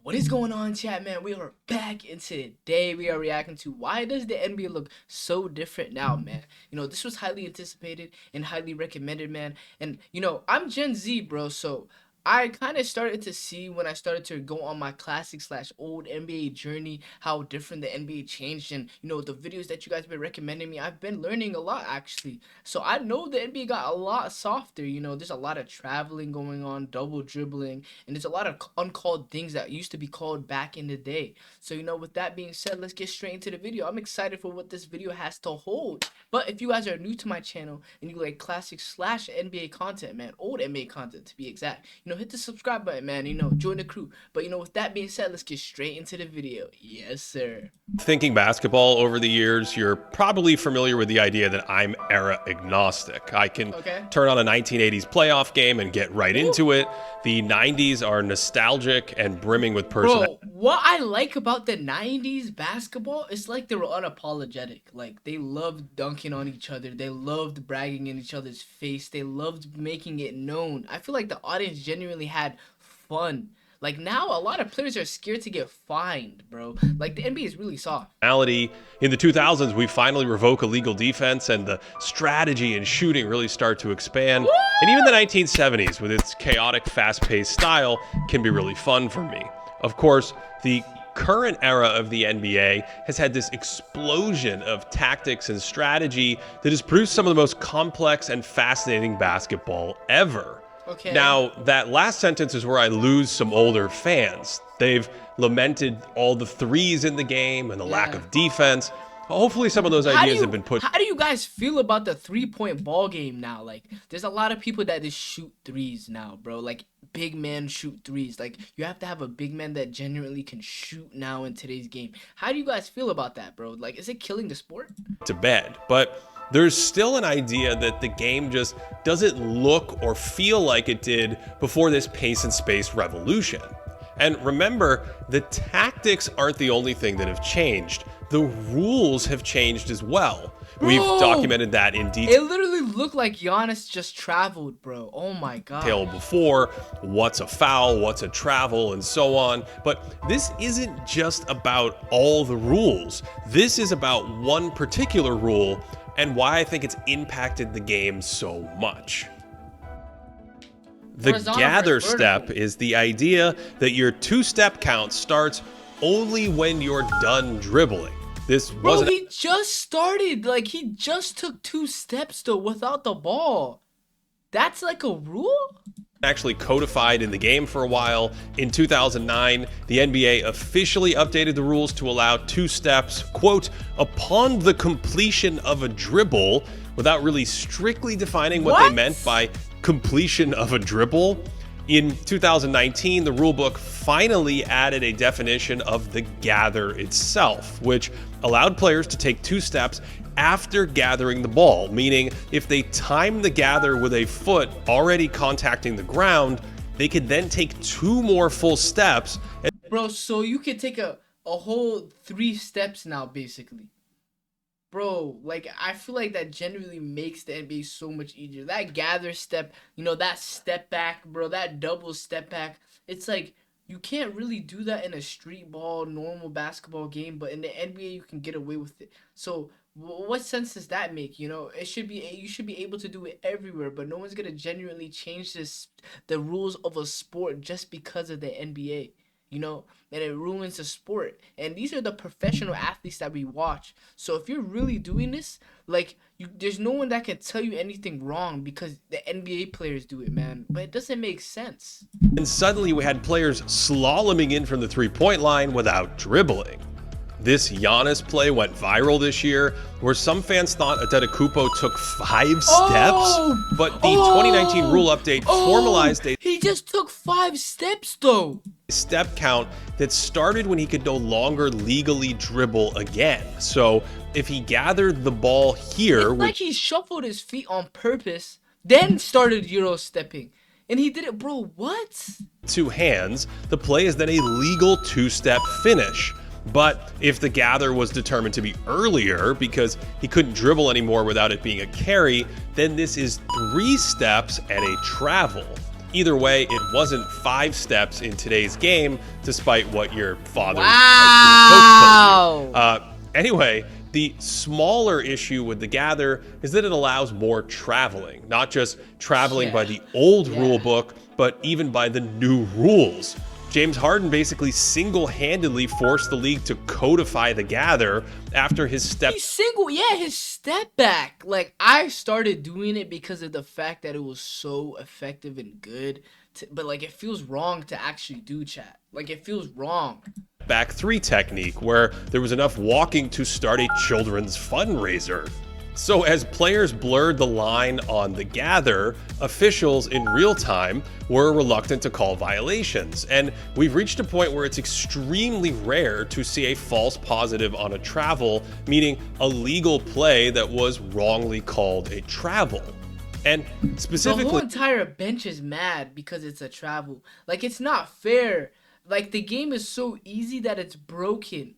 What is going on, chat, man? We are back, and today we are reacting to why does the NBA look so different now, man? This was highly anticipated and highly recommended, man. And I'm Gen Z, bro, so I kind of started to see when I started to go on my classic slash old NBA journey how different the NBA changed. And the videos that you guys have been recommending me, I've been learning a lot, actually. So I know the NBA got a lot softer. There's a lot of traveling going on, double dribbling, and there's a lot of uncalled things that used to be called back in the day. So with that being said, let's get straight into the video. I'm excited for what this video has to hold. But if you guys are new to my channel and you like classic slash NBA content, man, old NBA content to be exact, hit the subscribe button, man, join the crew. But with that being said, let's get straight into the video. Yes, sir. Thinking basketball over the years, you're probably familiar with the idea that I'm era agnostic. I can turn on a 1980s playoff game and get right into it. The 90s are nostalgic and brimming with personality. Bro, what I like about the 90s basketball is like they were unapologetic. Like they loved dunking on each other. They loved bragging in each other's face. They loved making it known. I feel like the audience genuinely had fun. Like now, a lot of players are scared to get fined, bro. Like the NBA is really soft. In the 2000s, we finally revoke illegal defense and the strategy and shooting really start to expand. Woo! And even the 1970s, with its chaotic, fast-paced style, can be really fun for me. Of course, the current era of the NBA has had this explosion of tactics and strategy that has produced some of the most complex and fascinating basketball ever. Okay. Now, that last sentence is where I lose some older fans. They've lamented all the threes in the game and the lack of defense. Hopefully some of those ideas have been put. How do you guys feel about the three-point ball game now? Like, there's a lot of people that just shoot threes now, bro. Like, big men shoot threes. Like, you have to have a big man that genuinely can shoot now in today's game. How do you guys feel about that, bro? Like, is it killing the sport? To bed, but there's still an idea that the game just doesn't look or feel like it did before this pace and space revolution. And remember, the tactics aren't the only thing that have changed. The rules have changed as well. Bro, we've documented that in detail. It literally looked like Giannis just traveled, bro. Oh my god. Before, what's a foul, what's a travel, and so on. But this isn't just about all the rules. This is about one particular rule and why I think it's impacted the game so much. The gather step is the idea that your two-step count starts only when you're done dribbling. This wasn't. He just started. Like, he just took 2 steps though without the ball. That's like a rule? Actually codified in the game for a while. In 2009, the NBA officially updated the rules to allow 2 steps, quote, upon the completion of a dribble, without really strictly defining what they meant by completion of a dribble. In 2019, the rulebook finally added a definition of the gather itself, which allowed players to take 2 steps after gathering the ball, meaning if they time the gather with a foot already contacting the ground, they could then take 2 more full steps. Bro, so you could take a whole 3 steps now, basically. Bro, like, I feel like that genuinely makes the NBA so much easier. That gather step, that step back, bro, that double step back. It's like, you can't really do that in a street ball, normal basketball game, but in the NBA, you can get away with it. So, what sense does that make? It should be, you should be able to do it everywhere, but no one's going to genuinely change the rules of a sport just because of the NBA. And it ruins the sport. And these are the professional athletes that we watch. So if you're really doing this, like, there's no one that can tell you anything wrong because the NBA players do it, man. But it doesn't make sense. And suddenly we had players slaloming in from the three-point line without dribbling. This Giannis play went viral this year, where some fans thought Antetokounmpo took 5 steps, but the 2019 rule update formalized a he just took 5 steps though. Step count that started when he could no longer legally dribble again. So if he gathered the ball here, it's like he shuffled his feet on purpose, then started Euro stepping. And he did it, bro, what? 2 hands, the play is then a legal 2-step finish. But if the gather was determined to be earlier because he couldn't dribble anymore without it being a carry, then this is 3 steps and a travel. Either way, it wasn't 5 steps in today's game, despite what your father's high school coach told you. Anyway, the smaller issue with the Gather is that it allows more traveling, not just traveling by the old rule book, but even by the new rules. James Harden basically single-handedly forced the league to codify the Gather after his step. His step back. Like, I started doing it because of the fact that it was so effective and good. But like, it feels wrong to actually do, chat. Like, it feels wrong. Back 3 technique, where there was enough walking to start a children's fundraiser. So as players blurred the line on the Gather, officials in real time were reluctant to call violations. And we've reached a point where it's extremely rare to see a false positive on a travel, meaning a legal play that was wrongly called a travel. And specifically, the whole entire bench is mad because it's a travel. Like, it's not fair. Like, the game is so easy that it's broken.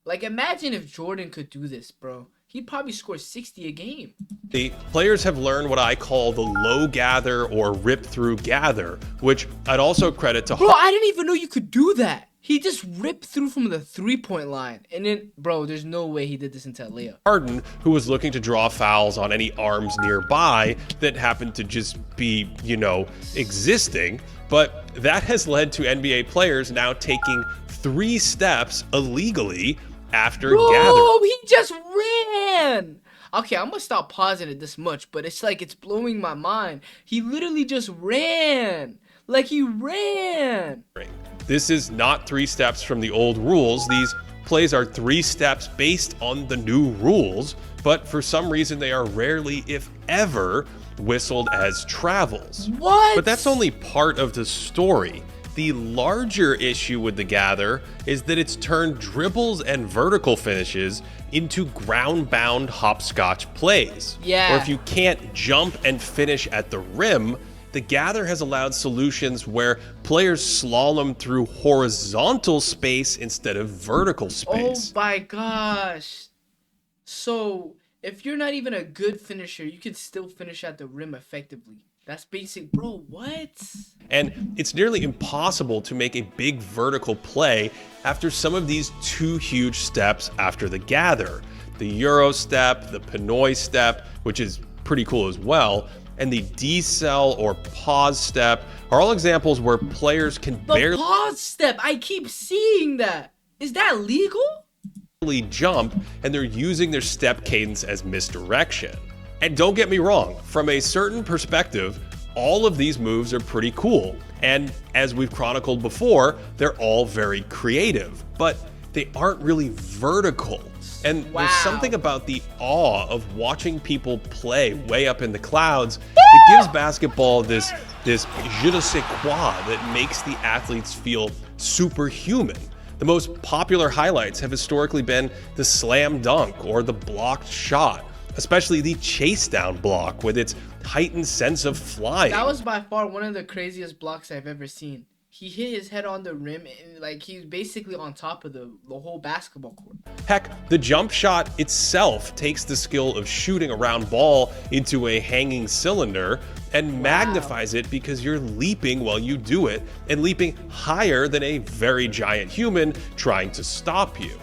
Like, imagine if Jordan could do this, bro. He'd probably score 60 a game. The players have learned what I call the low gather or rip through gather, which I'd also credit to. Bro, I didn't even know you could do that. He just ripped through from the 3-point line. And then, bro, there's no way he did this into a layup. Harden, who was looking to draw fouls on any arms nearby that happened to just be, existing. But that has led to NBA players now taking 3 steps illegally after gathering. Bro, he just ran. Okay, I'm gonna stop pausing it this much, but it's like it's blowing my mind. He literally just ran. Like, he ran. This is not 3 steps from the old rules. These plays are 3 steps based on the new rules, but for some reason they are rarely, if ever, whistled as travels. What? But that's only part of the story. The larger issue with the Gather is that it's turned dribbles and vertical finishes into ground-bound hopscotch plays. Yeah. Or if you can't jump and finish at the rim, the Gather has allowed solutions where players slalom through horizontal space instead of vertical space. Oh my gosh. So, if you're not even a good finisher, you can still finish at the rim effectively. That's basic, bro. What? And it's nearly impossible to make a big vertical play after some of these 2 huge steps after the Gather. The Euro step, the Pinoy step, which is pretty cool as well, and the decel or pause step are all examples where players can barely pause step. I keep seeing that. Is that legal? Jump, and they're using their step cadence as misdirection. And don't get me wrong, from a certain perspective, all of these moves are pretty cool. And as we've chronicled before, they're all very creative, but they aren't really vertical. And there's something about the awe of watching people play way up in the clouds that gives basketball this je ne sais quoi that makes the athletes feel superhuman. The most popular highlights have historically been the slam dunk or the blocked shot, especially the chase down block with its heightened sense of flying. That was by far one of the craziest blocks I've ever seen. He hit his head on the rim and like he's basically on top of the whole basketball court. Heck, the jump shot itself takes the skill of shooting a round ball into a hanging cylinder and magnifies it because you're leaping while you do it and leaping higher than a very giant human trying to stop you.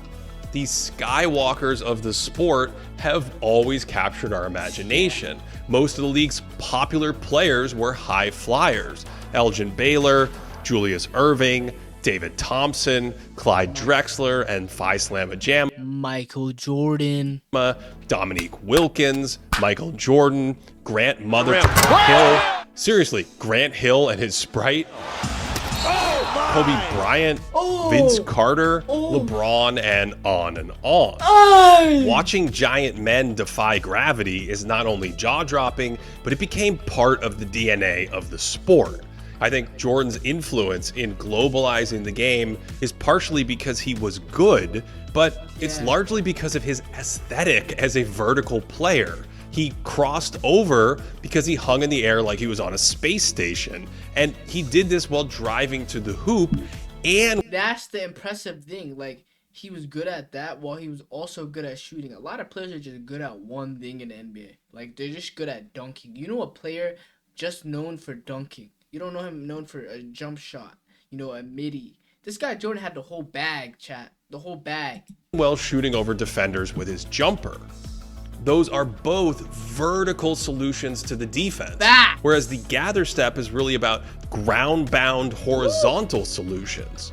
These skywalkers of the sport have always captured our imagination. Most of the league's popular players were high flyers. Elgin Baylor, Julius Erving, David Thompson, Clyde Drexler, and Phi Slamma Jamma, Michael Jordan, Dominique Wilkins, Michael Jordan, Grant Hill. Seriously, Grant Hill and his Sprite. Kobe Bryant, Vince Carter, LeBron, and on and on. Watching giant men defy gravity is not only jaw-dropping, but it became part of the DNA of the sport. I think Jordan's influence in globalizing the game is partially because he was good, but it's largely because of his aesthetic as a vertical player. He crossed over because he hung in the air like he was on a space station, and he did this while driving to the hoop. And that's the impressive thing. Like, he was good at that while he was also good at shooting. A lot of players are just good at one thing in the NBA. Like, they're just good at dunking. You know, a player just known for dunking. You don't know him known for a jump shot, a midi. This guy Jordan had the whole bag, chat. The whole bag. Well, shooting over defenders with his jumper. Those are both vertical solutions to the defense. Whereas the gather step is really about ground-bound horizontal solutions.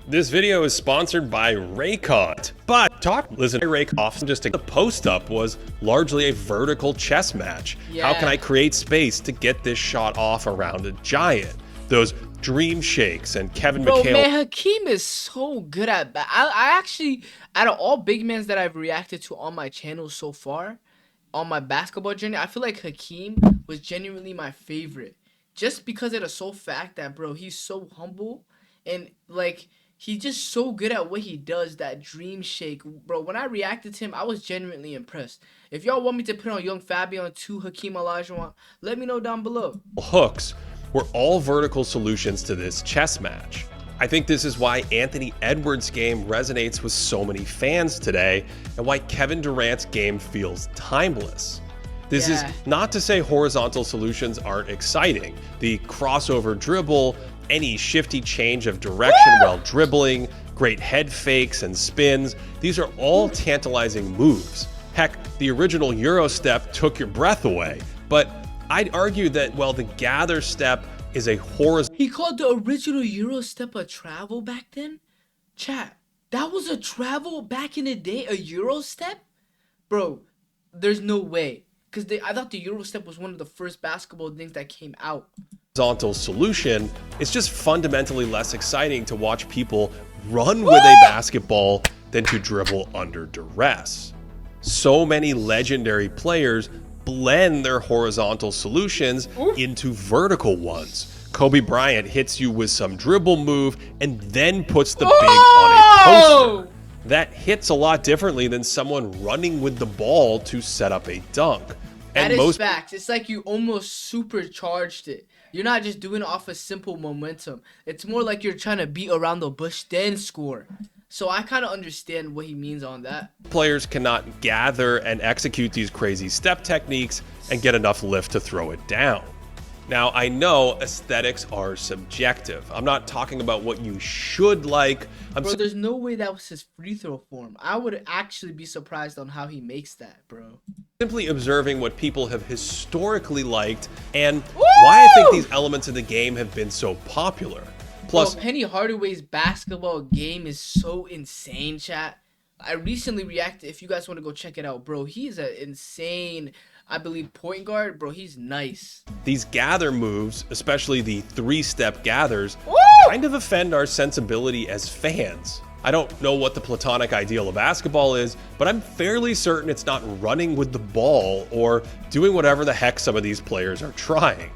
This video is sponsored by Raycon, but listen, Raycon just the post-up was largely a vertical chess match. Yeah. How can I create space to get this shot off around a giant? Those dream shakes and Kevin McHale. Bro, man, Hakeem is so good at that. I actually, out of all big men that I've reacted to on my channel so far, on my basketball journey, I feel like Hakeem was genuinely my favorite. Just because of the sole fact that, bro, he's so humble and, like, he's just so good at what he does, that dream shake. Bro, when I reacted to him, I was genuinely impressed. If y'all want me to put on Young Fabian to Hakeem Olajuwon, let me know down below. Hooks were all vertical solutions to this chess match. I think this is why Anthony Edwards' game resonates with so many fans today, and why Kevin Durant's game feels timeless. This is not to say horizontal solutions aren't exciting. The crossover dribble, any shifty change of direction while dribbling, great head fakes and spins, these are all tantalizing moves. Heck, the original Euro step took your breath away, but I'd argue that, well, the gather step is a horizontal. He called the original Euro step a travel back then? Chat, that was a travel back in the day? A Euro step? Bro, there's no way. Because I thought the Euro step was one of the first basketball things that came out. Horizontal solution, it's just fundamentally less exciting to watch people run with a basketball than to dribble under duress. So many legendary players blend their horizontal solutions into vertical ones. Kobe Bryant hits you with some dribble move and then puts the big on a poster. That hits a lot differently than someone running with the ball to set up a dunk. That is facts. It's like you almost supercharged it. You're not just doing it off a simple momentum. It's more like you're trying to beat around the bush, then score. So I kind of understand what he means on that. Players cannot gather and execute these crazy step techniques and get enough lift to throw it down. Now, I know aesthetics are subjective. I'm not talking about what you should like. Bro, there's no way that was his free throw form. I would actually be surprised on how he makes that, bro. Simply observing what people have historically liked and why I think these elements of the game have been so popular. Plus, bro, Penny Hardaway's basketball game is so insane, chat. I recently reacted. If you guys want to go check it out, bro, he's an insane, I believe, point guard. Bro, he's nice. These gather moves, especially the three-step gathers, kind of offend our sensibility as fans. I don't know what the platonic ideal of basketball is, but I'm fairly certain it's not running with the ball or doing whatever the heck some of these players are trying.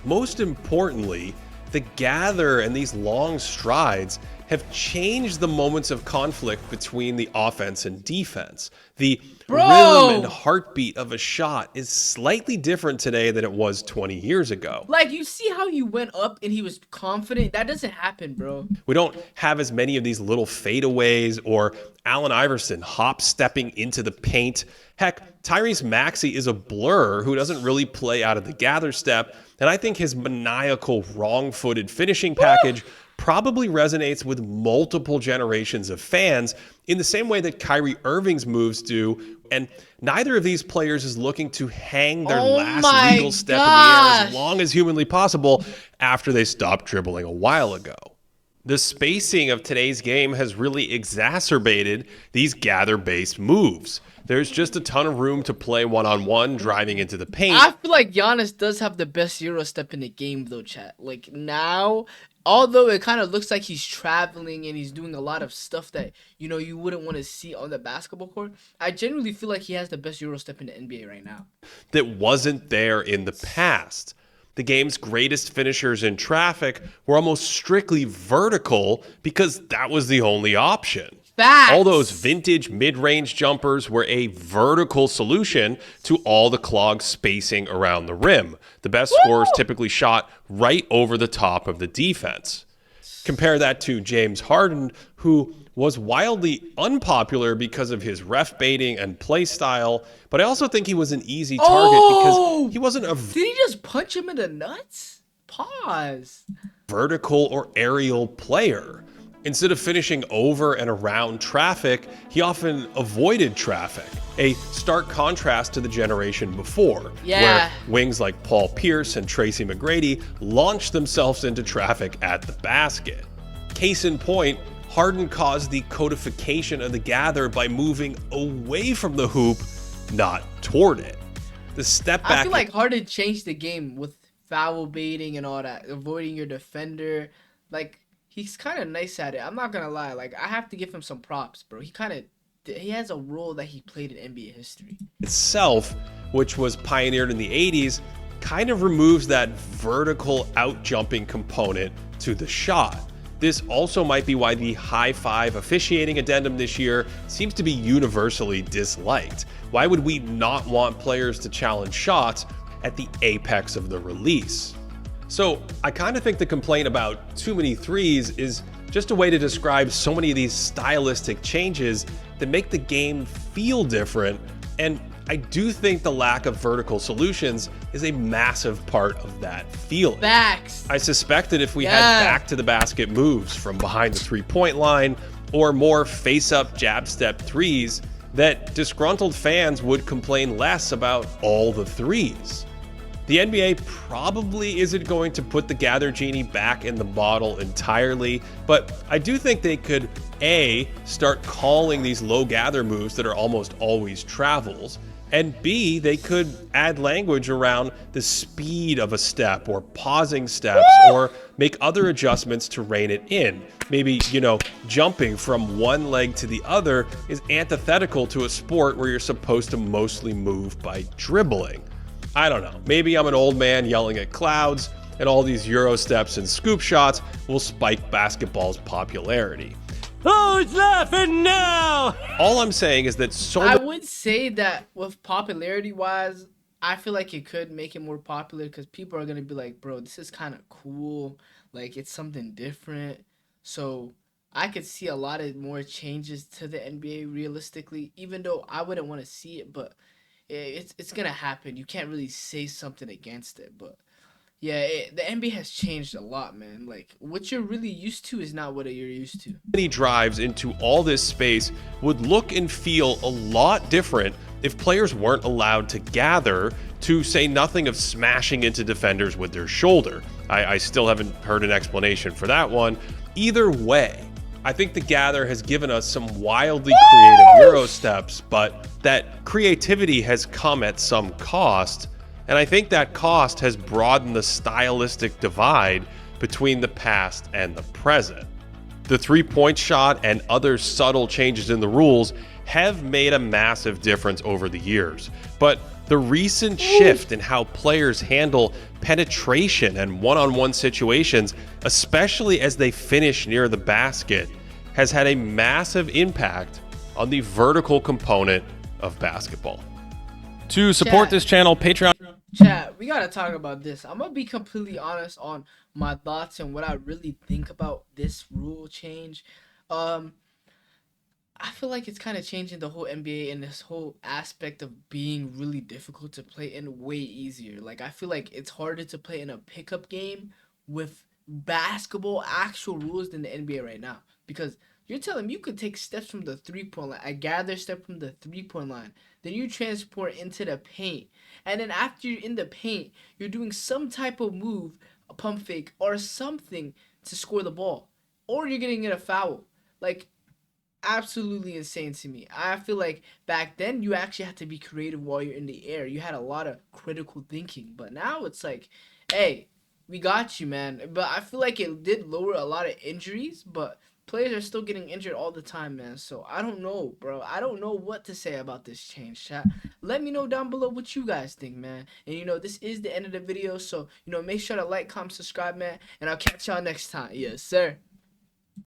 Most importantly, the gather and these long strides have changed the moments of conflict between the offense and defense. The rhythm and heartbeat of a shot is slightly different today than it was 20 years ago. Like, you see how he went up and he was confident? That doesn't happen, bro. We don't have as many of these little fadeaways or Allen Iverson hop-stepping into the paint. Heck, Tyrese Maxey is a blur who doesn't really play out of the gather step, and I think his maniacal wrong-footed finishing package probably resonates with multiple generations of fans in the same way that Kyrie Irving's moves do, and neither of these players is looking to hang their last legal step in the air as long as humanly possible after they stopped dribbling a while ago. The spacing of today's game has really exacerbated these gather-based moves. There's just a ton of room to play one-on-one, driving into the paint. I feel like Giannis does have the best Euro step in the game, though, chat. Like, now, although it kind of looks like he's traveling and he's doing a lot of stuff that, you wouldn't want to see on the basketball court, I genuinely feel like he has the best Euro step in the NBA right now. That wasn't there in the past. The game's greatest finishers in traffic were almost strictly vertical because that was the only option. Facts. All those vintage mid-range jumpers were a vertical solution to all the clogged spacing around the rim. The best scorers typically shot right over the top of the defense. Compare that to James Harden, who was wildly unpopular because of his ref baiting and play style, but I also think he was an easy target because Oh! he wasn't a Did he just punch him in the nuts? Pause. vertical or aerial player. Instead of finishing over and around traffic, he often avoided traffic, a stark contrast to the generation before, Yeah. where wings like Paul Pierce and Tracy McGrady launched themselves into traffic at the basket. Case in point, Harden caused the codification of the gather by moving away from the hoop, not toward it. The step back. I feel like Harden changed the game with foul baiting and all that, avoiding your defender. Like, he's kind of nice at it. I'm not gonna lie. Like, I have to give him some props, bro. He has a role that he played in NBA history. Itself, which was pioneered in the 80s, kind of removes that vertical out-jumping component to the shot. This also might be why the high five officiating addendum this year seems to be universally disliked. Why would we not want players to challenge shots at the apex of the release? So I kind of think the complaint about too many threes is just a way to describe so many of these stylistic changes that make the game feel different. And I do think the lack of vertical solutions is a massive part of that feeling. Facts. I suspect that if we had back to the basket moves from behind the 3-point line or more face-up jab step threes, that disgruntled fans would complain less about all the threes. The NBA probably isn't going to put the Gather Genie back in the bottle entirely, but I do think they could A, start calling these low gather moves that are almost always travels, and B, they could add language around the speed of a step or pausing steps or make other adjustments to rein it in. Maybe, jumping from one leg to the other is antithetical to a sport where you're supposed to mostly move by dribbling. I don't know. Maybe I'm an old man yelling at clouds, and all these Euro steps and scoop shots will spike basketball's popularity. Who's laughing now? All I'm saying is that I would say that with popularity-wise, I feel like it could make it more popular because people are going to be like, bro, this is kind of cool. Like, it's something different. So I could see a lot of more changes to the NBA realistically, even though I wouldn't want to see it, but it's gonna happen. You can't really say something against it, but yeah, the NBA has changed a lot, man. Like, what you're really used to is not what you're used to. Many drives into all this space would look and feel a lot different if players weren't allowed to gather, to say nothing of smashing into defenders with their shoulder. I still haven't heard an explanation for that one. Either way, I think the Gather has given us some wildly creative Euro steps, but that creativity has come at some cost, and I think that cost has broadened the stylistic divide between the past and the present. The three-point shot and other subtle changes in the rules have made a massive difference over the years, but the recent shift in how players handle penetration and one-on-one situations, especially as they finish near the basket, has had a massive impact on the vertical component of basketball. To support this channel, Patreon. Chat, we gotta talk about this. I'm gonna be completely honest on my thoughts and what I really think about this rule change. I feel like it's kind of changing the whole NBA and this whole aspect of being really difficult to play and way easier. Like, I feel like it's harder to play in a pickup game with basketball actual rules than the NBA right now. Because you're telling me you could take steps from the 3-point line, a gather step from the 3-point line, then you transport into the paint. And then after you're in the paint, you're doing some type of move, a pump fake, or something to score the ball. Or you're getting in a foul. Like, absolutely insane to me. I feel like back then you actually had to be creative while you're in the air. You had a lot of critical thinking. But now it's like, hey, we got you, man. But I feel like it did lower a lot of injuries, but players are still getting injured all the time, man. So I don't know, bro. I don't know what to say about this change, chat. Let me know down below what you guys think, man. And, this is the end of the video. So, make sure to like, comment, subscribe, man. And I'll catch y'all next time. Yes, sir.